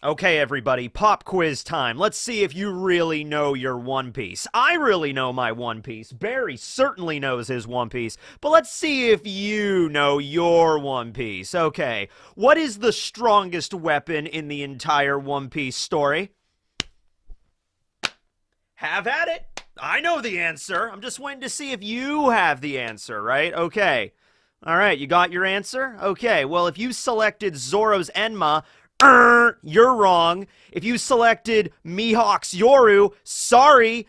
Okay, everybody, pop quiz time. Let's see if you really know your One Piece. I really know my One Piece. Barry certainly knows his One Piece. But let's see if you know your One Piece. Okay, what is the strongest weapon in the entire One Piece story? Have at it. I know the answer. I'm just waiting to see if you have the answer, right? Okay. All right, you got your answer? Okay, well, if you selected Zoro's Enma, you're wrong. If you selected Mihawk's Yoru, sorry,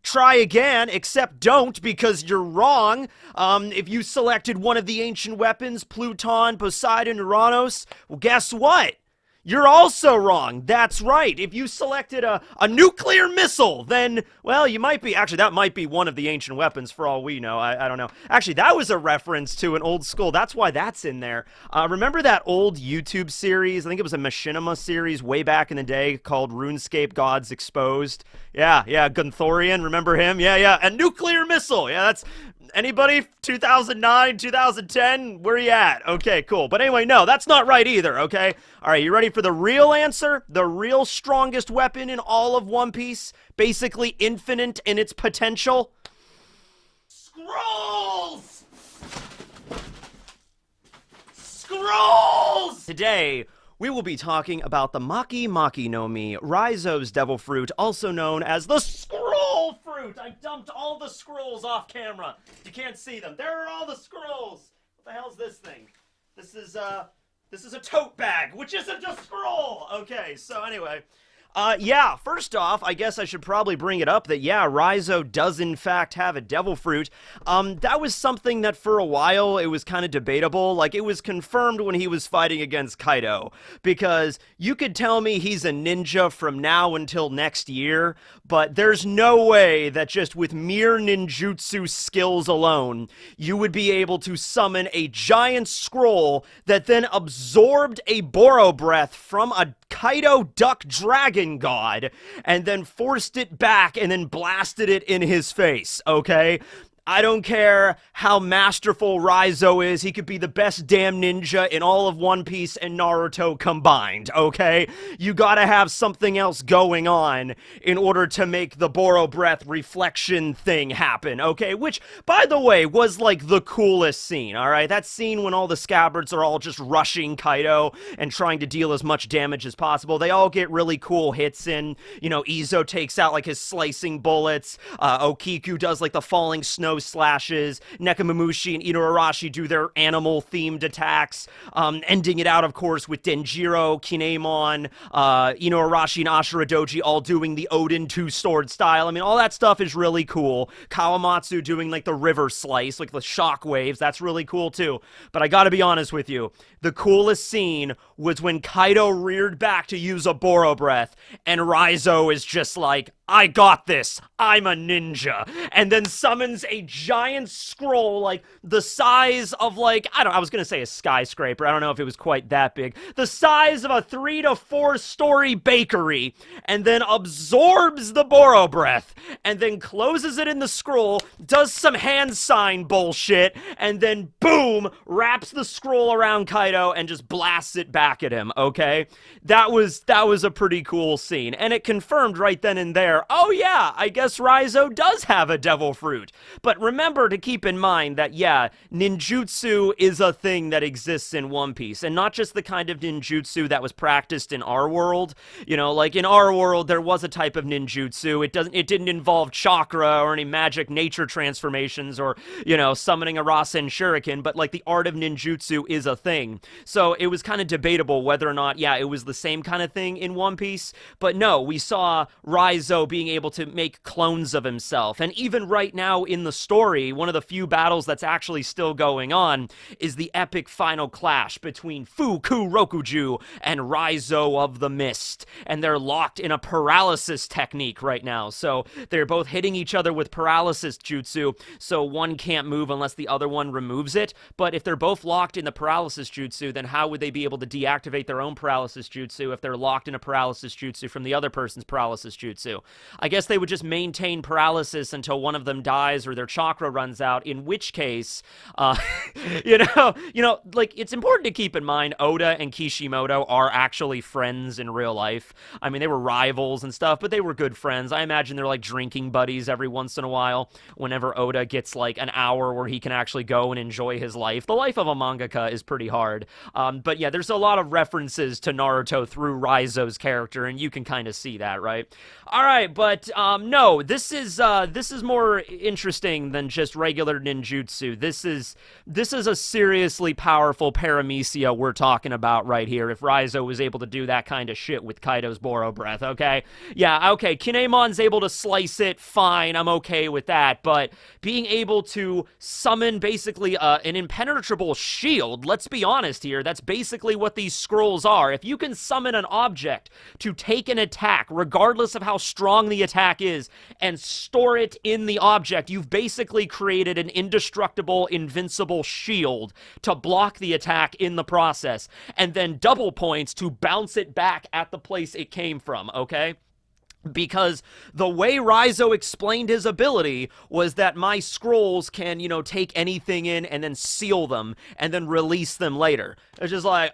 try again, except don't because you're wrong. If you selected one of the ancient weapons, Pluton, Poseidon, Uranus, well, guess what? You're also wrong. That's right. If you selected a nuclear missile, then, well, you might be... Actually, that might be one of the ancient weapons for all we know. I don't know. Actually, that was a reference to an old school. That's why that's in there. Remember that old YouTube series? I think it was a Machinima series way back in the day called RuneScape Gods Exposed. Yeah, Gunthorian. Remember him? Yeah. A nuclear missile. Yeah, that's... Anybody? 2009, 2010? Where you at? Okay, cool. But anyway, no, that's not right either, okay? All right, you ready for the real answer? The real strongest weapon in all of One Piece? Basically infinite in its potential? Scrolls! Scrolls! Today, we will be talking about the Maki Maki no Mi, RAIZO'S devil fruit, also known as the scroll fruit. I dumped all the scrolls off camera. You can't see them. There are all the scrolls. What the hell's this thing? This is a tote bag, which isn't a scroll. Okay, so anyway, yeah, first off, I guess I should probably bring it up that, yeah, Raizo does in fact have a devil fruit. That was something that for a while it was kind of debatable. Like, it was confirmed when he was fighting against Kaido, because you could tell me he's a ninja from now until next year, but there's no way that just with mere ninjutsu skills alone, you would be able to summon a giant scroll that then absorbed a Boro breath from a Kaido duck dragon god and then forced it back and then blasted it in his face, okay? I don't care how masterful Raizo is, he could be the best damn ninja in all of One Piece and Naruto combined, okay? You gotta have something else going on in order to make the Boro breath reflection thing happen, okay? Which, by the way, was like the coolest scene, alright? That scene when all the scabbards are all just rushing Kaido and trying to deal as much damage as possible. They all get really cool hits in. You know, Izo takes out like his slicing bullets, Okiku does like the falling snow slashes, Nekomamushi and Inuarashi do their animal-themed attacks, ending it out, of course, with Denjiro, Kinemon, Inuarashi and Ashura Doji all doing the Odin two-sword style. I mean, all that stuff is really cool. Kawamatsu doing, like, the river slice, like the shock waves, that's really cool, too. But I gotta be honest with you, the coolest scene was when Kaido reared back to use a Boro breath, and Raizo is just like, I got this, I'm a ninja, and then summons a giant scroll, like, the size of, like, I was gonna say a skyscraper, I don't know if it was quite that big, the size of a 3 to 4 story bakery, and then absorbs the Boro breath, and then closes it in the scroll, does some hand sign bullshit, and then boom, wraps the scroll around Kaido, and just blasts it back at him, okay? That was a pretty cool scene, and it confirmed right then and there, oh yeah, I guess Raizo does have a devil fruit. But remember to keep in mind that, yeah, ninjutsu is a thing that exists in One Piece, and not just the kind of ninjutsu that was practiced in our world. You know, like in our world, there was a type of ninjutsu. It didn't involve chakra or any magic nature transformations or, you know, summoning a Rasen Shuriken, but like the art of ninjutsu is a thing. So it was kind of debatable whether or not, yeah, it was the same kind of thing in One Piece. But no, we saw Raizo being able to make clones of himself. And even right now in the story, one of the few battles that's actually still going on is the epic final clash between Fuku Rokuju and Raizo of the Mist. And they're locked in a paralysis technique right now. So they're both hitting each other with paralysis jutsu, so one can't move unless the other one removes it. But if they're both locked in the paralysis jutsu, jutsu, then how would they be able to deactivate their own paralysis jutsu if they're locked in a paralysis jutsu from the other person's paralysis jutsu? I guess they would just maintain paralysis until one of them dies or their chakra runs out, in which case, like, it's important to keep in mind Oda and Kishimoto are actually friends in real life. I mean, they were rivals and stuff, but they were good friends. I imagine they're like drinking buddies every once in a while whenever Oda gets like an hour where he can actually go and enjoy his life. The life of a mangaka is pretty hard. But yeah, there's a lot of references to Naruto through Raizo's character, and you can kind of see that, right? All right, but no, this is more interesting than just regular ninjutsu. This is a seriously powerful paramecia we're talking about right here. If Raizo was able to do that kind of shit with Kaido's Boro breath, okay? Yeah, okay, Kinemon's able to slice it, fine, I'm okay with that, but being able to summon basically an impenetrable shield, let's be honest here, that's basically what these scrolls are. If you can summon an object to take an attack, regardless of how strong the attack is, and store it in the object, you've basically created an indestructible, invincible shield to block the attack in the process, and then double points to bounce it back at the place it came from, okay? Because the way Raizo explained his ability was that my scrolls can, take anything in and then seal them and then release them later. It's just like,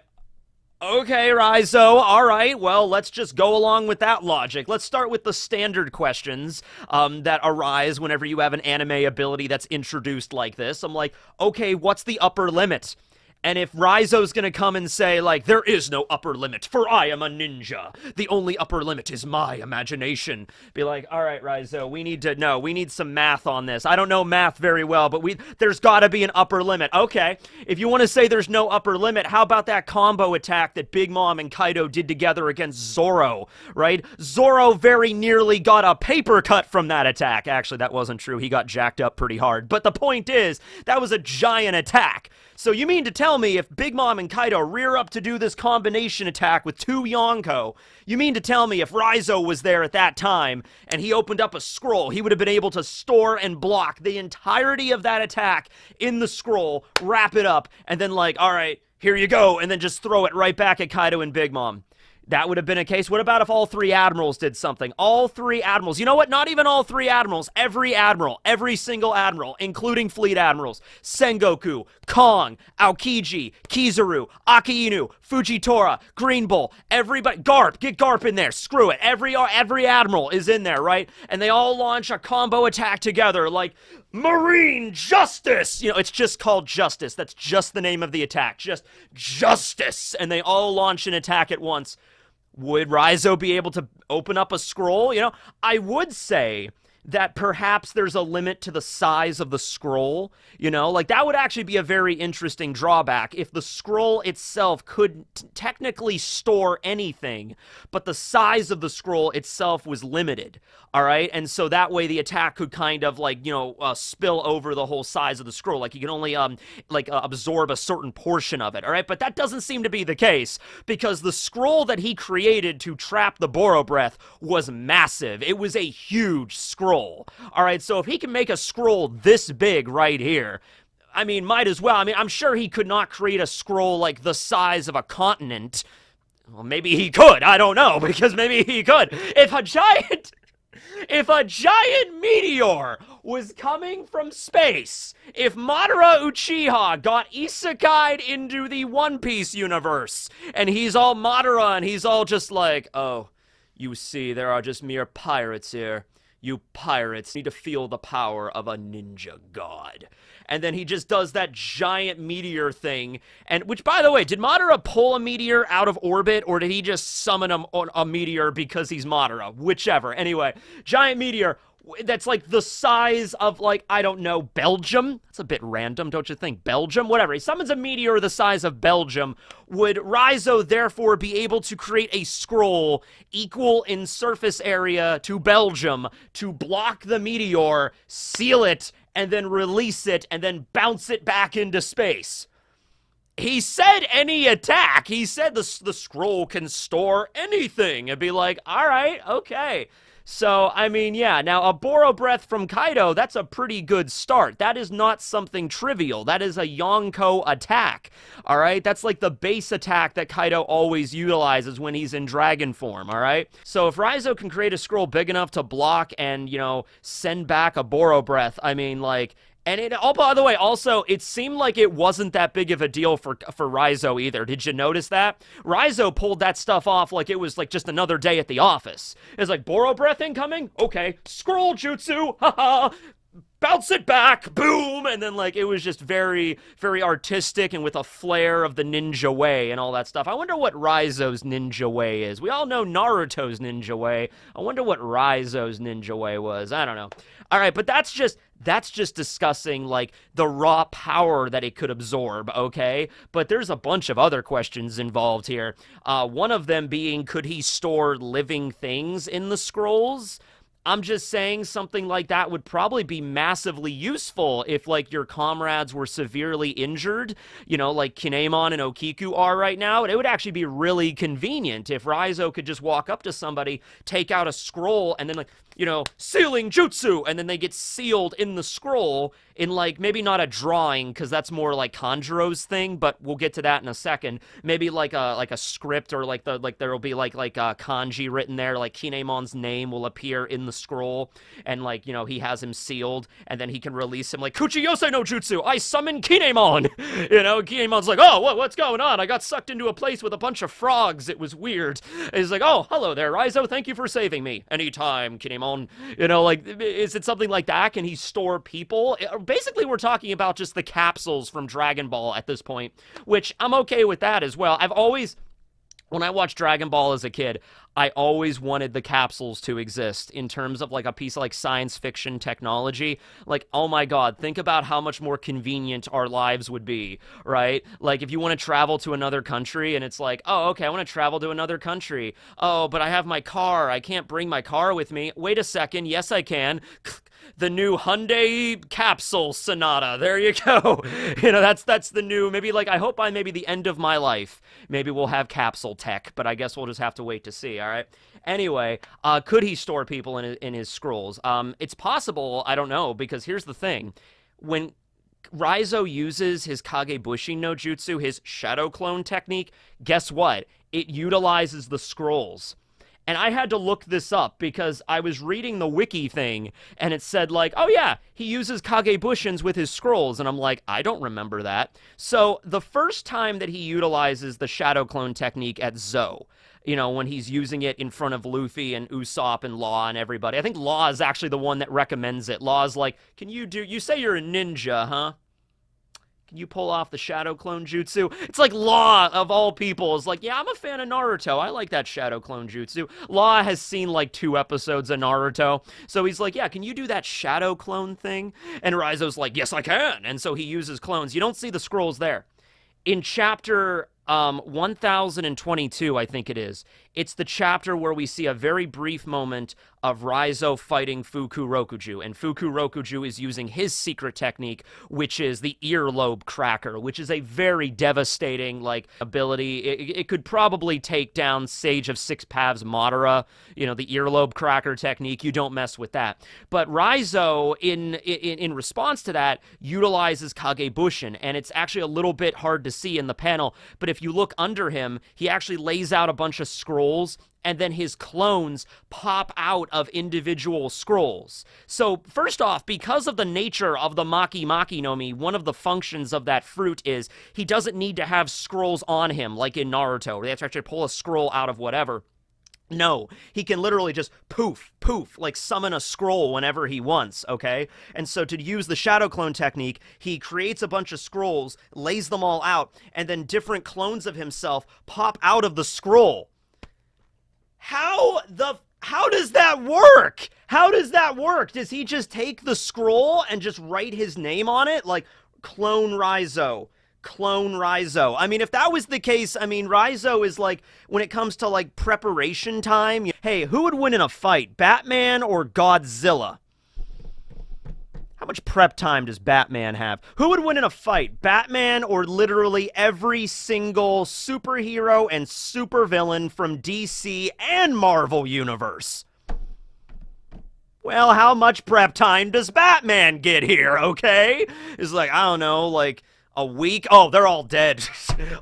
okay, Raizo, all right, well, let's just go along with that logic. Let's start with the standard questions that arise whenever you have an anime ability that's introduced like this. I'm like, okay, what's the upper limit? And if Raizo's gonna come and say, like, there is no upper limit, for I am a ninja. The only upper limit is my imagination. Be like, all right, Raizo, we need some math on this. I don't know math very well, but there's gotta be an upper limit. Okay, if you want to say there's no upper limit, how about that combo attack that Big Mom and Kaido did together against Zoro, right? Zoro very nearly got a paper cut from that attack. Actually, that wasn't true. He got jacked up pretty hard. But the point is, that was a giant attack. So you mean to tell me if Big Mom and Kaido rear up to do this combination attack with 2 Yonko, you mean to tell me if Raizo was there at that time and he opened up a scroll, he would have been able to store and block the entirety of that attack in the scroll, wrap it up, and then like, all right, here you go, and then just throw it right back at Kaido and Big Mom? That would have been a case. What about if all 3 admirals did something? All 3 admirals. You know what? Not even all 3 admirals. Every admiral. Every single admiral, including fleet admirals. Sengoku, Kong, Aokiji, Kizaru, Akiinu, Fujitora, Green Bull, everybody. Garp. Get Garp in there. Screw it. Every admiral is in there, right? And they all launch a combo attack together like Marine Justice! It's just called Justice. That's just the name of the attack. Just Justice! And they all launch an attack at once. Would Raizo be able to open up a scroll? I would say that perhaps there's a limit to the size of the scroll, like that would actually be a very interesting drawback if the scroll itself could technically store anything, but the size of the scroll itself was limited, all right? And so that way the attack could kind of like, spill over the whole size of the scroll, like you can only absorb a certain portion of it, all right? But that doesn't seem to be the case because the scroll that he created to trap the Boro breath was massive. It was a huge scroll. All right, so if he can make a scroll this big right here, I mean, might as well. I mean, I'm sure he could not create a scroll like the size of a continent. Well, maybe he could. I don't know, because maybe he could. If a giant meteor was coming from space, if Madara Uchiha got isekai'd into the One Piece universe, and he's all Madara, and he's all just like, oh, you see, there are just mere pirates here. You pirates need to feel the power of a ninja god. And then he just does that giant meteor thing. And which, by the way, did Madara pull a meteor out of orbit, or did he just summon a meteor because he's Madara? Whichever. Anyway, giant meteor that's like the size of, like, I don't know, Belgium? That's a bit random, don't you think? Belgium? Whatever. He summons a meteor the size of Belgium. Would Raizo therefore be able to create a scroll equal in surface area to Belgium to block the meteor, seal it, and then release it, and then bounce it back into space? He said any attack. He said the scroll can store anything. It'd be like, all right, okay. So, I mean, yeah, now a Boro Breath from Kaido, that's a pretty good start. That is not something trivial. That is a Yonko attack, all right? That's like the base attack that Kaido always utilizes when he's in dragon form, all right? So if Raizo can create a scroll big enough to block and, you know, send back a Boro Breath, I mean, like... And it, oh, by the way, also, it seemed like it wasn't that big of a deal for Raizo either. Did you notice that? Raizo pulled that stuff off like it was like just another day at the office. It's like, Boro Breath incoming? Okay. Scroll Jutsu, haha. Bounce it back, boom, and then, like, it was just very, very artistic and with a flair of the ninja way and all that stuff. I wonder what Raizo's ninja way is. We all know Naruto's ninja way. I wonder what Raizo's ninja way was. I don't know. All right, but that's just discussing, like, the raw power that it could absorb, okay? But there's a bunch of other questions involved here. One of them being, could he store living things in the scrolls? I'm just saying something like that would probably be massively useful if, like, your comrades were severely injured, you know, like Kinemon and Okiku are right now. It would actually be really convenient if Raizo could just walk up to somebody, take out a scroll, and then, like, you know, sealing jutsu, and then they get sealed in the scroll in, like, maybe not a drawing, because that's more like Kanjuro's thing, but we'll get to that in a second. Maybe like a script, or like there'll be like kanji written there, like Kinemon's name will appear in the scroll, and, like, you know, he has him sealed, and then he can release him like, Kuchiyose no Jutsu, I summon Kinemon! You know, Kinemon's like, oh, what's going on? I got sucked into a place with a bunch of frogs, it was weird. And he's like, oh, hello there, Raizo, thank you for saving me. Anytime, Kinemon. You know, like, is it something like that? Can he store people? Basically, we're talking about just the capsules from Dragon Ball at this point, which I'm okay with that as well. When I watched Dragon Ball as a kid, I always wanted the capsules to exist in terms of, like, a piece of, like, science fiction technology. Like, oh my god, think about how much more convenient our lives would be, right? Like, if you want to travel to another country and it's like, oh, okay, I want to travel to another country. Oh, but I have my car. I can't bring my car with me. Wait a second. Yes, I can. The new Hyundai Capsule Sonata. There you go. You know, that's the new, maybe, like, I hope by maybe the end of my life, maybe we'll have capsule tech, but I guess we'll just have to wait to see, all right? Anyway, could he store people in his scrolls? It's possible, I don't know, because here's the thing. When Raizo uses his Kagebushi no Jutsu, his shadow clone technique, guess what? It utilizes the scrolls. And I had to look this up because I was reading the wiki thing, and it said, like, oh yeah, he uses Kagebushins with his scrolls, and I'm like, I don't remember that. So the first time that he utilizes the shadow clone technique at Zou, you know, when he's using it in front of Luffy and Usopp and Law and everybody, I think Law is actually the one that recommends it. Law's like, you say you're a ninja, huh? Can you pull off the shadow clone jutsu? It's like Law, of all people, is like, yeah, I'm a fan of Naruto. I like that shadow clone jutsu. Law has seen like 2 episodes of Naruto. So he's like, yeah, can you do that shadow clone thing? And Raizo's like, yes, I can. And so he uses clones. You don't see the scrolls there. In chapter 1022, I think it is. It's the chapter where we see a very brief moment of Raizo fighting Fukurokuju, and Fukurokuju is using his secret technique, which is the earlobe cracker, which is a very devastating, like, ability. It could probably take down Sage of Six Paths Madara, you know, the earlobe cracker technique. You don't mess with that. But Raizo, in response to that, utilizes Kagebushin, and it's actually a little bit hard to see in the panel, but if you look under him, he actually lays out a bunch of scrolls, and then his clones pop out of individual scrolls. So, first off, because of the nature of the Maki Maki no Mi, one of the functions of that fruit is he doesn't need to have scrolls on him, like in Naruto, where they have to actually pull a scroll out of whatever. No, he can literally just poof, poof, like summon a scroll whenever he wants, okay? And so to use the shadow clone technique, he creates a bunch of scrolls, lays them all out, and then different clones of himself pop out of the scroll. How does that work? How does that work? Does he just take the scroll and just write his name on it? Like, clone Raizo. Clone Raizo. I mean, if that was the case, I mean, Raizo is like, when it comes to like preparation time, hey, who would win in a fight, Batman or Godzilla? How much prep time does Batman have? Who would win in a fight, Batman or literally every single superhero and supervillain from DC and Marvel Universe? Well, how much prep time does Batman get here, okay? It's like, I don't know, like a week? Oh, they're all dead.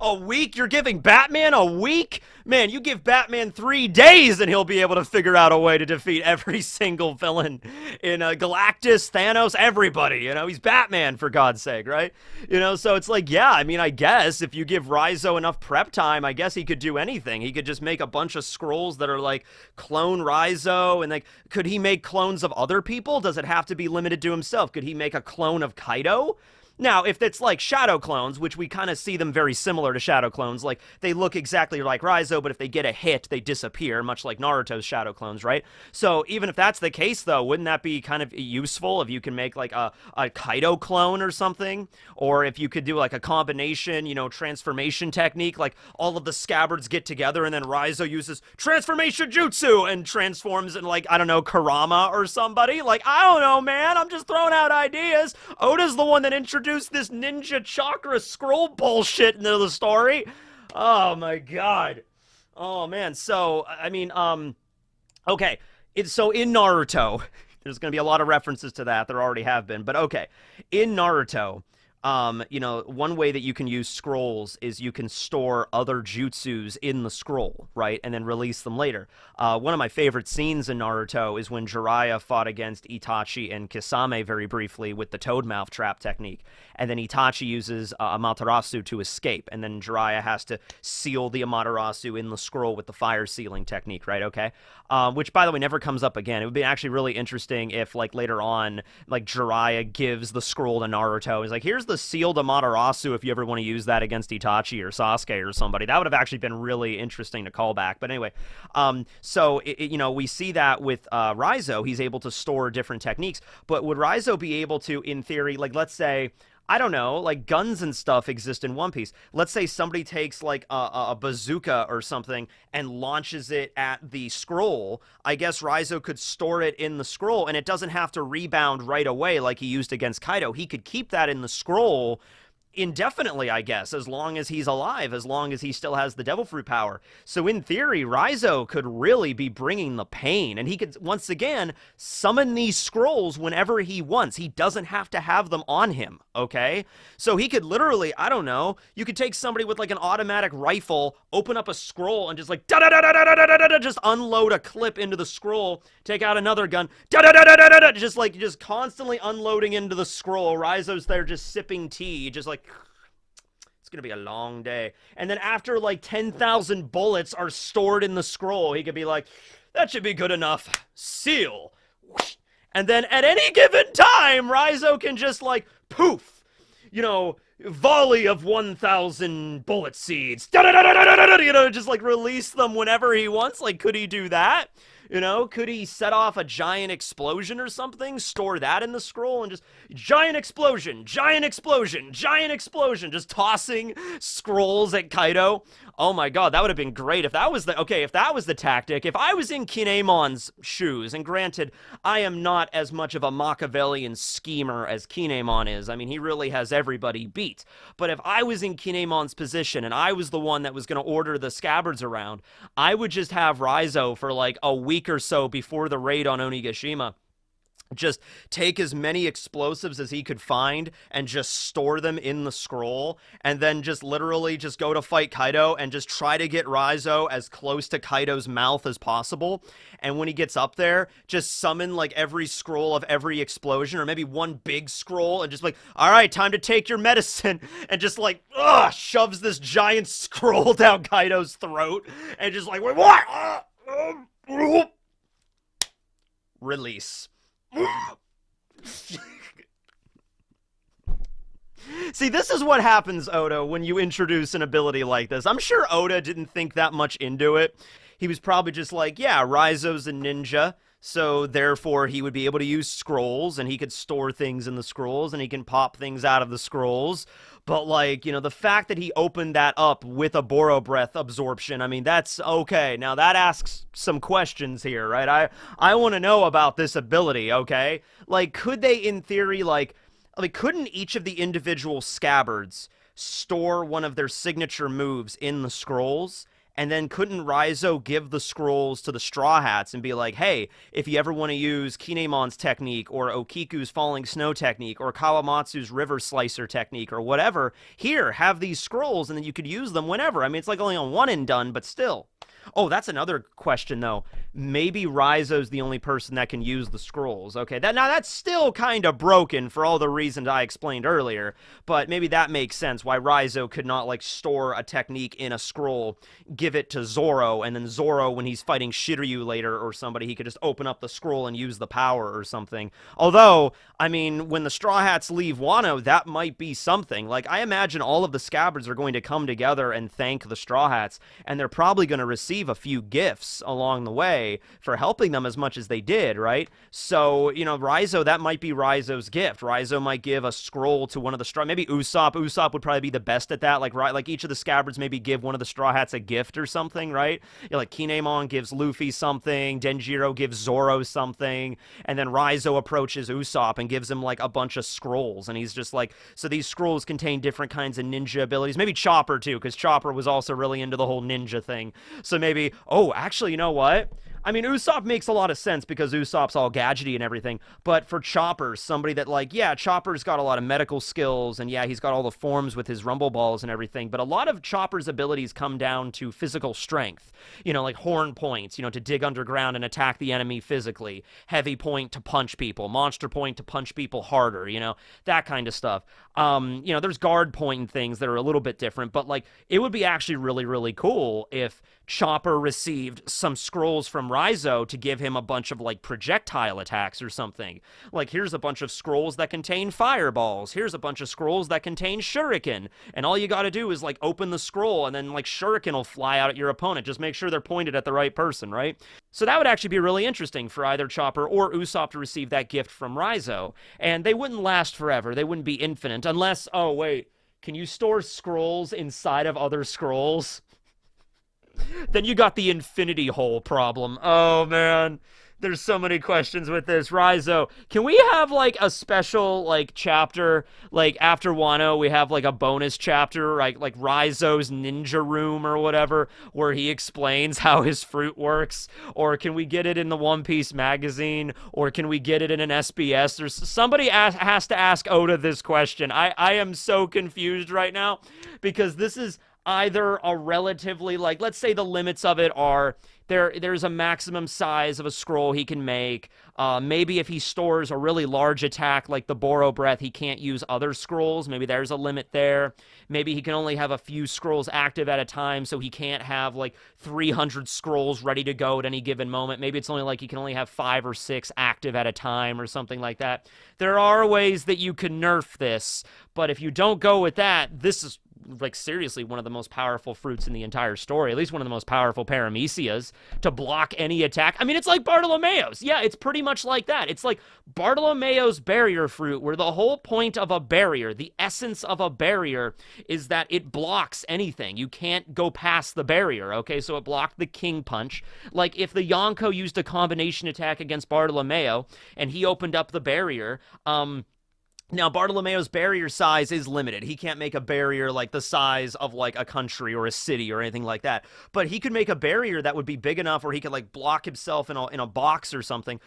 A week? You're giving Batman a week? Man, you give Batman 3 days and he'll be able to figure out a way to defeat every single villain in Galactus, Thanos, everybody. You know, he's Batman, for God's sake, right? You know, so it's like, yeah, I mean, I guess if you give Raizo enough prep time, I guess he could do anything. He could just make a bunch of scrolls that are like clone Raizo, and like, could he make clones of other people? Does it have to be limited to himself? Could he make a clone of Kaido? Now, if it's like shadow clones, which we kind of see them very similar to shadow clones, like they look exactly like Raizo, but if they get a hit, they disappear, much like Naruto's shadow clones, right? So even if that's the case, though, wouldn't that be kind of useful if you can make like a Kaido clone or something? Or if you could do like a combination, you know, transformation technique, like all of the scabbards get together and then Raizo uses transformation jutsu and transforms in like, I don't know, Kurama or somebody? Like, I don't know, man, I'm just throwing out ideas. Oda's the one that introduced this ninja chakra scroll bullshit into the story. Oh my god. Oh man. So I mean, okay. So in Naruto, there's gonna be a lot of references to that. There already have been, but okay. In Naruto, you know, one way that you can use scrolls is you can store other jutsus in the scroll, right? And then release them later. One of my favorite scenes in Naruto is when Jiraiya fought against Itachi and Kisame very briefly with the toad mouth trap technique. And then Itachi uses Amaterasu to escape. And then Jiraiya has to seal the Amaterasu in the scroll with the fire sealing technique, right? Okay. Which, by the way, never comes up again. It would be actually really interesting if, like, later on, like, Jiraiya gives the scroll to Naruto. He's like, here's the sealed Amaterasu if you ever want to use that against Itachi or Sasuke or somebody. That would have actually been really interesting to call back. But anyway, so, you know, we see that with Raizo. He's able to store different techniques. But would Raizo be able to, in theory, like, let's say, I don't know, like guns and stuff exist in One Piece. Let's say somebody takes like a bazooka or something and launches it at the scroll. I guess Raizo could store it in the scroll and it doesn't have to rebound right away like he used against Kaido. He could keep that in the scroll indefinitely, I guess, as long as he's alive, as long as he still has the devil fruit power. So in theory, Raizo could really be bringing the pain, and he could, once again, summon these scrolls whenever he wants. He doesn't have to have them on him, okay? So he could literally, I don't know, you could take somebody with like an automatic rifle, open up a scroll, and just like da-da-da-da-da-da-da-da, just unload a clip into the scroll, take out another gun, da-da-da-da-da-da-da, just constantly unloading into the scroll. Raizo's there just sipping tea, just like, it's gonna be a long day. And then after like 10,000 bullets are stored in the scroll, he could be like, that should be good enough. Seal. And then at any given time, Raizo can just like, poof, you know, volley of 1,000 bullet seeds. You know, just like release them whenever he wants. Like, could he do that? You know, could he set off a giant explosion or something, store that in the scroll, and just giant explosion, giant explosion, giant explosion, just tossing scrolls at Kaido? Oh my god, that would have been great if that was the, okay, if that was the tactic. If I was in Kinemon's shoes, and granted, I am not as much of a Machiavellian schemer as Kinemon is. I mean, he really has everybody beat. But if I was in Kinemon's position, and I was the one that was going to order the scabbards around, I would just have Raizo for like a week or so before the raid on Onigashima. Just take as many explosives as he could find and just store them in the scroll, and then just literally just go to fight Kaido and just try to get Raizo as close to Kaido's mouth as possible. And when he gets up there, just summon like every scroll of every explosion, or maybe one big scroll, and just like, all right, time to take your medicine, and just like, shoves this giant scroll down Kaido's throat, and just like, wait, what? Release. See, this is what happens, Oda, when you introduce an ability like this. I'm sure Oda didn't think that much into it. He was probably just like, yeah, Raizo's a ninja, so therefore he would be able to use scrolls, and he could store things in the scrolls, and he can pop things out of the scrolls. But, like, you know, the fact that he opened that up with a Boro Breath absorption, I mean, that's okay. Now, that asks some questions here, right? I want to know about this ability, okay? Like, could they, in theory, like, couldn't each of the individual scabbards store one of their signature moves in the scrolls? And then couldn't Raizo give the scrolls to the Straw Hats and be like, hey, if you ever want to use Kinemon's technique or Okiku's Falling Snow technique or Kawamatsu's River Slicer technique or whatever, here, have these scrolls and then you could use them whenever. I mean, it's like only on one and done, but still. Oh, that's another question, though. Maybe Raizo's the only person that can use the scrolls. Okay, now that's still kind of broken for all the reasons I explained earlier, but maybe that makes sense why Raizo could not, like, store a technique in a scroll, give it to Zoro, and then Zoro, when he's fighting Shiryu later or somebody, he could just open up the scroll and use the power or something. Although, I mean, when the Straw Hats leave Wano, that might be something. Like, I imagine all of the Scabbards are going to come together and thank the Straw Hats, and they're probably going to receive a few gifts along the way for helping them as much as they did, right? So, you know, Raizo, that might be Raizo's gift. Raizo might give a scroll to one of the Straw... Maybe Usopp. Usopp would probably be the best at that. Like each of the Scabbards maybe give one of the Straw Hats a gift or something, right? You know, like Kinemon gives Luffy something, Denjiro gives Zoro something, and then Raizo approaches Usopp and gives him, like, a bunch of scrolls, and he's just like... So these scrolls contain different kinds of ninja abilities. Maybe Chopper, too, because Chopper was also really into the whole ninja thing. So maybe, oh, actually, you know what? I mean, Usopp makes a lot of sense because Usopp's all gadgety and everything, but for Chopper, somebody that, like, yeah, Chopper's got a lot of medical skills, and yeah, he's got all the forms with his rumble balls and everything, but a lot of Chopper's abilities come down to physical strength. You know, like horn points, you know, to dig underground and attack the enemy physically. Heavy point to punch people. Monster point to punch people harder, you know, that kind of stuff. You know, there's guard point and things that are a little bit different, but, like, it would be actually really, really cool if Chopper received some scrolls from Raizo to give him a bunch of, like, projectile attacks or something. Like, here's a bunch of scrolls that contain fireballs. Here's a bunch of scrolls that contain shuriken. And all you gotta do is, like, open the scroll and then, like, shuriken will fly out at your opponent. Just make sure they're pointed at the right person, right? So that would actually be really interesting for either Chopper or Usopp to receive that gift from Raizo. And they wouldn't last forever. They wouldn't be infinite unless, oh, wait, can you store scrolls inside of other scrolls? Then you got the infinity hole problem. Oh, man. There's so many questions with this. Raizo, can we have, like, a special, like, chapter, like, after Wano, we have, like, a bonus chapter, like Raizo's Ninja Room or whatever, where he explains how his fruit works? Or can we get it in the One Piece magazine? Or can we get it in an SBS? There's somebody has to ask Oda this question. I am so confused right now, because this is either a relatively, like, let's say the limits of it are there's a maximum size of a scroll he can make. Maybe if he stores a really large attack like the Boro Breath, he can't use other scrolls. Maybe there's a limit there. Maybe he can only have a few scrolls active at a time, so he can't have, like, 300 scrolls ready to go at any given moment. Maybe it's only like he can only have 5 or 6 active at a time or something like that. There are ways that you can nerf this, but if you don't go with that, this is, like, seriously one of the most powerful fruits in the entire story, at least one of the most powerful paramecias to block any attack. I mean, it's like Bartolomeo's. Yeah, it's pretty much like that. It's like Bartolomeo's barrier fruit, where the whole point of a barrier, the essence of a barrier, is that it blocks anything. You can't go past the barrier, okay? So it blocked the King Punch. Like, if the Yonko used a combination attack against Bartolomeo, and he opened up the barrier, now, Bartolomeo's barrier size is limited. He can't make a barrier like the size of, like, a country or a city or anything like that. But he could make a barrier that would be big enough where he could, like, block himself in a box or something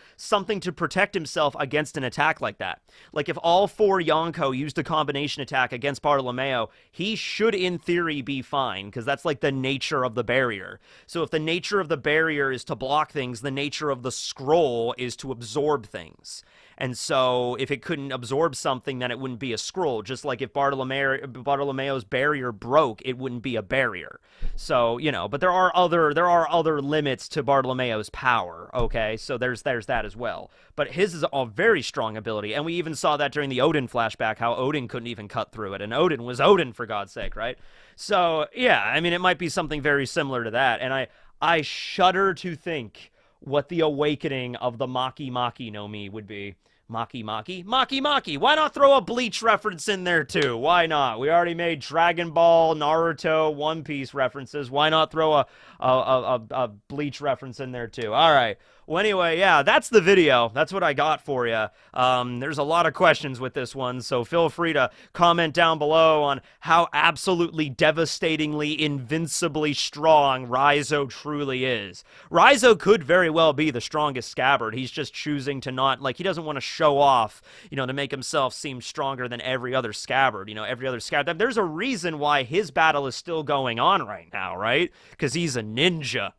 to protect himself against an attack like that. Like, if all 4 Yonko used a combination attack against Bartolomeo, he should, in theory, be fine, because that's, like, the nature of the barrier. So if the nature of the barrier is to block things, the nature of the scroll is to absorb things. And so if it couldn't absorb something, then it wouldn't be a scroll. Just like if Bartolomeo's barrier broke, it wouldn't be a barrier. So, you know, but there are other limits to Bartolomeo's power, okay? So there's that as well. But his is a very strong ability, and we even saw that during the Odin flashback, how Odin couldn't even cut through it, and Odin was Odin, for God's sake, right? So, yeah, I mean, it might be something very similar to that, and I shudder to think what the awakening of the Maki Maki no Mi would be. Maki Maki? Maki Maki! Why not throw a Bleach reference in there, too? Why not? We already made Dragon Ball, Naruto, One Piece references. Why not throw a Bleach reference in there, too? All right. Well, anyway, yeah, that's the video. That's what I got for you. There's a lot of questions with this one, so feel free to comment down below on how absolutely devastatingly, invincibly strong Raizo truly is. Raizo could very well be the strongest scabbard. He's just choosing to not, like, he doesn't want to show off, you know, to make himself seem stronger than every other scabbard. You know, every other scabbard. There's a reason why his battle is still going on right now, right? Because he's a ninja.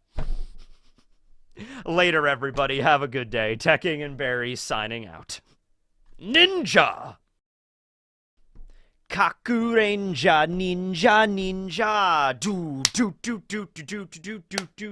Later, everybody. Have a good day. Tekking and Barry signing out. Ninja! Kakurenja, ninja, ninja. Do, do, do, do, do, do, do, do, do, do.